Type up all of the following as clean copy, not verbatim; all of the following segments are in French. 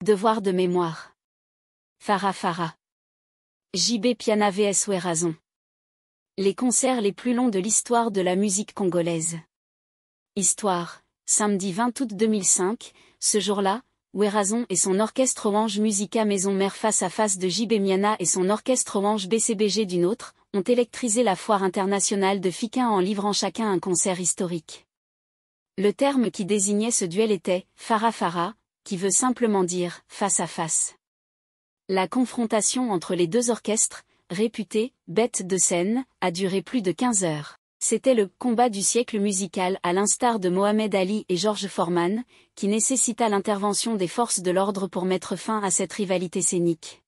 Devoir de mémoire. Fara Fara. JB Piana vs Werason. Les concerts les plus longs de l'histoire de la musique congolaise. Histoire. Samedi 20 août 2005, ce jour-là, Werason et son orchestre Orange Musica Maison Mère face à face de JB Piana et son orchestre Orange BCBG d'une autre, ont électrisé la foire internationale de Fiquin en livrant chacun un concert historique. Le terme qui désignait ce duel était « Fara Fara », qui veut simplement dire « face à face ». La confrontation entre les deux orchestres, réputés « bêtes de scène », a duré plus de 15 heures. C'était le « combat du siècle musical » à l'instar de Mohamed Ali et George Foreman, qui nécessita l'intervention des forces de l'ordre pour mettre fin à cette rivalité scénique.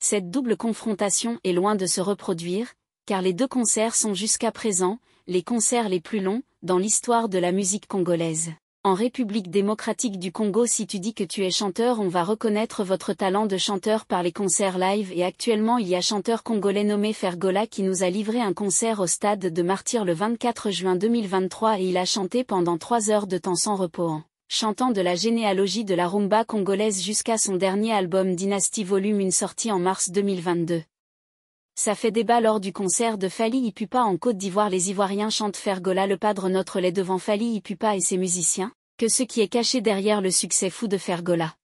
Cette double confrontation est loin de se reproduire, car les deux concerts sont jusqu'à présent, les concerts les plus longs, dans l'histoire de la musique congolaise. En République démocratique du Congo, si tu dis que tu es chanteur, on va reconnaître votre talent de chanteur par les concerts live, et actuellement il y a chanteur congolais nommé Fergola qui nous a livré un concert au stade de Martyrs le 24 juin 2023 et il a chanté pendant 3 heures de temps sans repos chantant de la généalogie de la rumba congolaise jusqu'à son dernier album Dynasty Volume 1 sorti en mars 2022. Ça fait débat lors du concert de Fally Ipupa en Côte d'Ivoire. Les Ivoiriens chantent Fergola le padre notre lait devant Fally Ipupa et ses musiciens, que ce qui est caché derrière le succès fou de Fergola.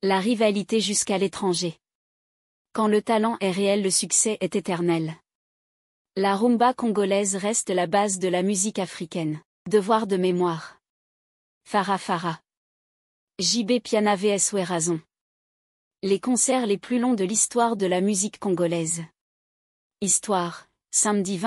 La rivalité jusqu'à l'étranger. Quand le talent est réel, le succès est éternel. La rumba congolaise reste la base de la musique africaine. Devoir de mémoire. Fara Fara. JB Piana vs Werason. Les concerts les plus longs de l'histoire de la musique congolaise. Histoire. Samedi 20